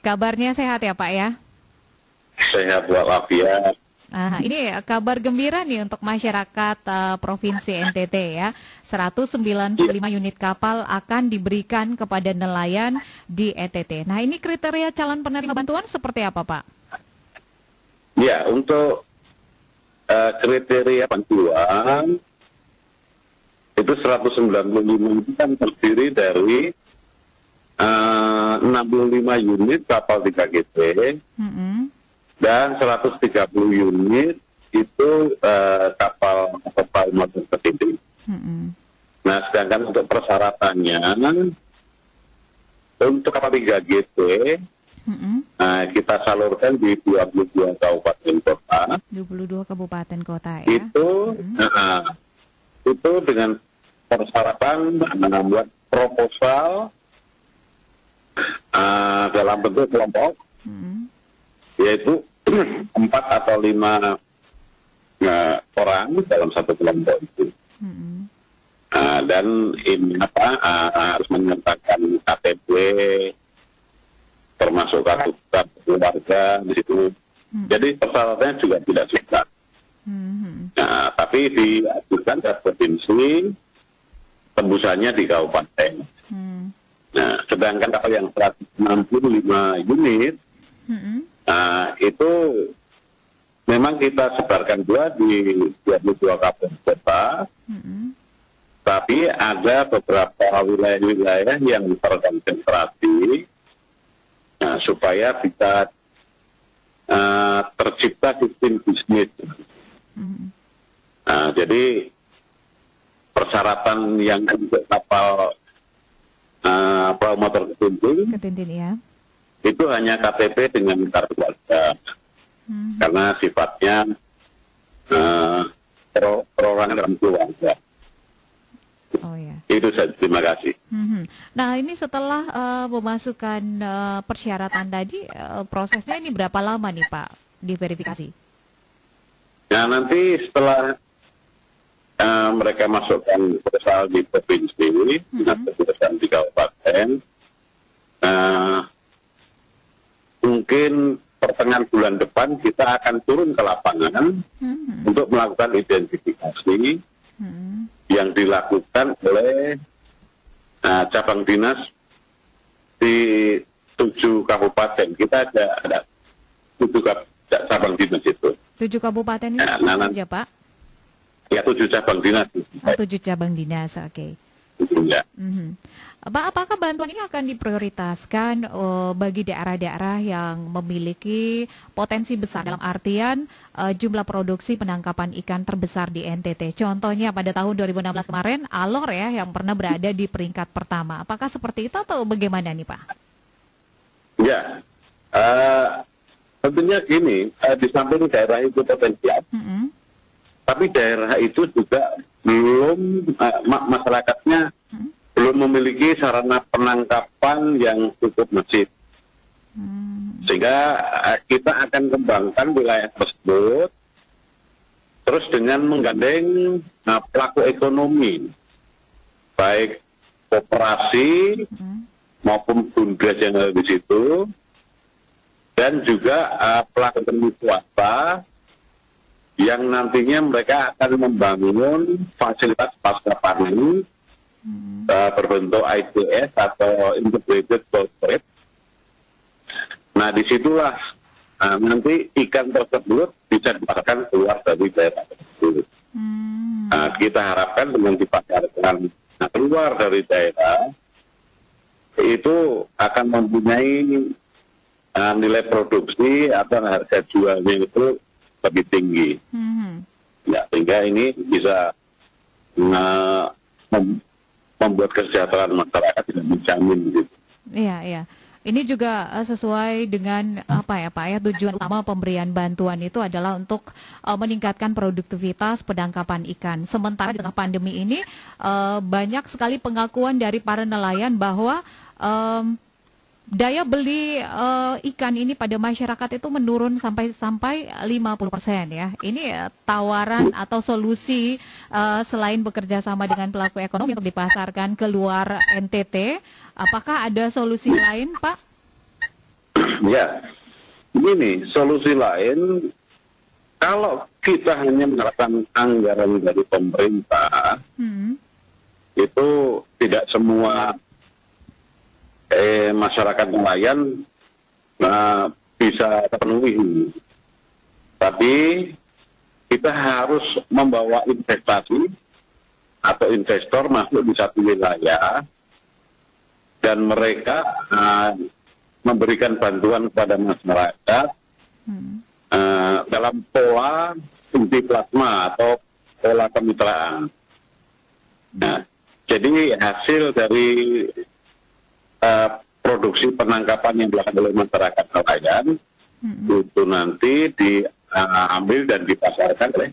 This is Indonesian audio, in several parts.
Kabarnya sehat ya Pak ya? Sehat walafiat. Ini kabar gembira nih untuk masyarakat Provinsi NTT ya. 195 unit kapal akan diberikan kepada nelayan di NTT. Nah, ini kriteria calon penerima bantuan seperti apa, Pak? Ya, untuk kriteria bantuan itu 195 itu kan terdiri dari 65 unit kapal 3GP dan 130 unit itu kapal motor ketinting. Nah, sedangkan untuk persyaratannya untuk kapal 3GP kita salurkan di 22 kabupaten kota. 22 kabupaten kota ya. Itu dengan persyaratan membuat proposal dalam bentuk kelompok, yaitu 4 atau 5 orang dalam satu kelompok itu. Dan ini harus menyertakan KTP, termasuk kartu keluarga di situ. Jadi persyaratannya juga tidak susah. Nah, tapi diajukan ke provinsi, tembusannya di kabupaten. Nah, sedangkan kapal yang 165 unit, itu memang kita sebarkan juga di 22 kabupaten kota, tapi ada beberapa wilayah-wilayah yang terkonsentrasi, supaya bisa tercipta sistem bisnis. Jadi persyaratan yang untuk kapal perahu motor ketinting ya. Itu hanya KTP dengan kartu keluarga, karena sifatnya perorangan dalam keluarga. Oh ya. Itu saja, terima kasih. Nah, ini setelah memasukkan persyaratan tadi, prosesnya ini berapa lama nih Pak diverifikasi? Nah, nanti setelah mereka masukkan proposal di provinsi, keputusan di kabupaten, mungkin pertengahan bulan depan kita akan turun ke lapangan untuk melakukan identifikasi yang dilakukan oleh cabang dinas di 7 kabupaten. Kita ada 7 cabang dinas itu. 7 kabupaten ini apa saja, Pak? Ya, 7 cabang dinas. 7 cabang dinas, oke. Ya. Pak, apakah bantuan ini akan diprioritaskan bagi daerah-daerah yang memiliki potensi besar dalam artian jumlah produksi penangkapan ikan terbesar di NTT? Contohnya pada tahun 2016 kemarin, Alor ya yang pernah berada di peringkat pertama. Apakah seperti itu atau bagaimana nih Pak? Ya, tentunya gini, di samping daerah itu potensial, tapi daerah itu juga belum, masyarakatnya belum memiliki sarana penangkapan yang cukup masif. Sehingga kita akan kembangkan wilayah tersebut, terus dengan menggandeng pelaku ekonomi, baik koperasi maupun bumdes yang ada di situ, dan juga pelaku ekonomi swasta yang nantinya mereka akan membangun fasilitas pasca panen berbentuk ICS atau Integrated Corporate. Nah, disitulah nanti ikan tersebut bisa dipasarkan keluar dari daerah tersebut. Kita harapkan dengan dipasarkan keluar dari daerah, itu akan mempunyai nilai produksi atau harga jualnya itu lebih tinggi. Ya, sehingga ini bisa membuat kesejahteraan masyarakat tidak menjamin gitu. Iya, iya. Ini juga sesuai dengan apa ya Pak ya, tujuan utama pemberian bantuan itu adalah untuk meningkatkan produktivitas penangkapan ikan. Sementara di tengah pandemi ini banyak sekali pengakuan dari para nelayan bahwa daya beli ikan ini pada masyarakat itu menurun sampai 50% ya. Ini tawaran atau solusi selain bekerja sama dengan pelaku ekonomi untuk dipasarkan ke luar NTT, apakah ada solusi lain, Pak? Ya, ini solusi lain kalau kita hanya mengharapkan anggaran dari pemerintah, itu tidak semua masyarakat nelayan bisa terpenuhi. Tapi kita harus membawa investasi atau investor masuk di satu wilayah dan mereka memberikan bantuan kepada masyarakat dalam pola inti plasma atau pola kemitraan. Nah, jadi hasil dari produksi penangkapan yang dilakukan oleh masyarakat nelayan itu nanti diambil dan dipasarkan oleh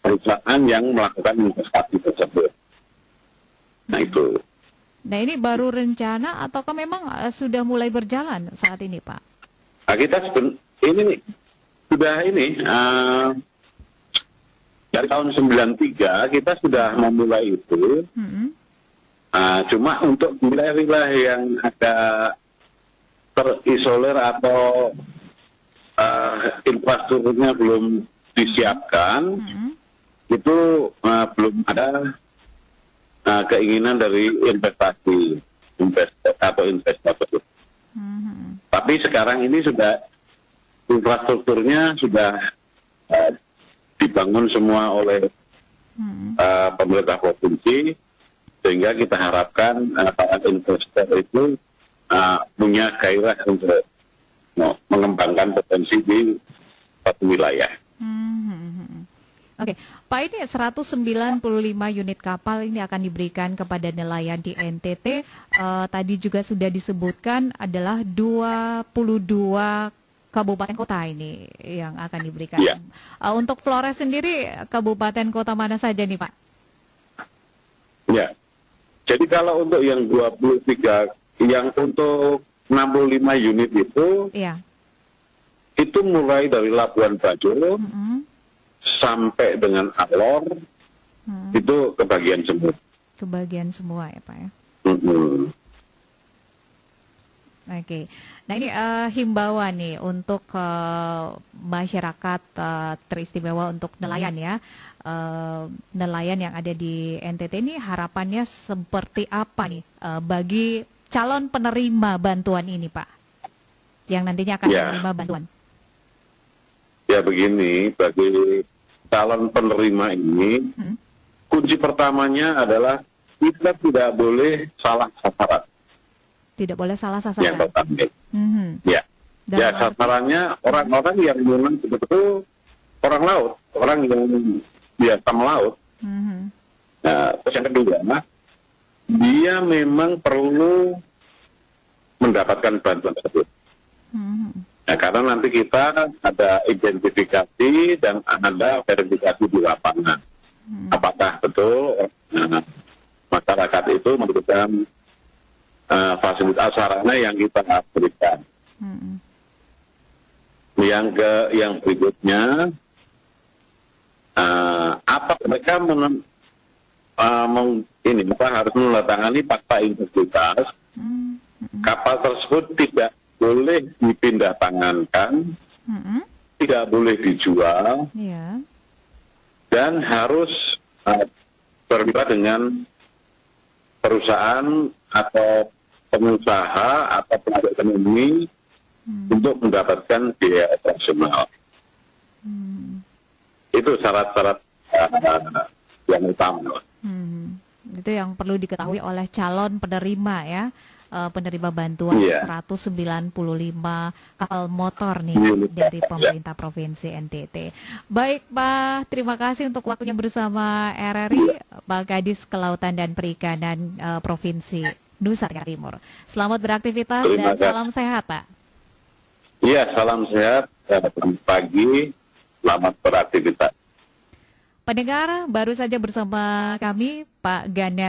perusahaan yang melakukan investasi tersebut. Nah itu. Nah ini baru rencana ataukah memang sudah mulai berjalan saat ini, Pak? Nah, kita ini sudah dari tahun 93 kita sudah memulai itu. Cuma untuk wilayah-wilayah yang ada terisolir atau infrastrukturnya belum disiapkan, itu belum ada keinginan dari investor tersebut. Tapi sekarang ini sudah infrastrukturnya sudah dibangun semua oleh pemerintah provinsi, sehingga kita harapkan para investor itu punya gairah untuk mengembangkan potensi di satu wilayah. Oke, Pak, ini 195 unit kapal ini akan diberikan kepada nelayan di NTT. Tadi juga sudah disebutkan adalah 22 kabupaten kota ini yang akan diberikan. Ya. Untuk Flores sendiri, kabupaten kota mana saja nih, Pak? Ya, jadi kalau untuk yang 23, yang untuk 65 unit itu mulai dari Labuan Bajo sampai dengan Alor, itu kebagian semua. Kebagian semua ya, Pak ya. Oke, nah ini himbauan nih untuk masyarakat teristimewa untuk nelayan ya. Nelayan yang ada di NTT ini harapannya seperti apa nih bagi calon penerima bantuan ini, Pak? Yang nantinya akan menerima bantuan. Ya begini, bagi calon penerima ini, kunci pertamanya adalah kita tidak boleh salah sasaran. Tidak boleh salah sasaran. Yang pertama. Ya sasarannya orang-orang yang memang betul-betul orang laut, orang yang biasa melaut. Nah, terus yang kedua, dia memang perlu mendapatkan bantuan tersebut. Nah, karena nanti kita ada identifikasi dan ada verifikasi di lapangan. Apakah betul masyarakat itu memberikan fasilitas sarana yang kita berikan. Yang berikutnya, apa mereka harus menandatangani fakta integritas. Kapal tersebut tidak boleh dipindah tangankan, tidak boleh dijual, dan harus bermitra dengan perusahaan atau pengusaha atau pelaku ekonomi untuk mendapatkan biaya operasional. Itu syarat-syarat yang utama. Itu yang perlu diketahui oleh calon penerima ya. Penerima bantuan 195 kapal motor nih dari pemerintah Provinsi NTT. Baik Pak, terima kasih untuk waktunya bersama RRI, Pak Kadis Kelautan dan Perikanan Provinsi Nusa Tenggara Timur. Selamat beraktivitas dan salam sehat, Pak. Iya, salam sehat, selamat pagi, selamat beraktivitas. Pendengar, baru saja bersama kami Pak Ganet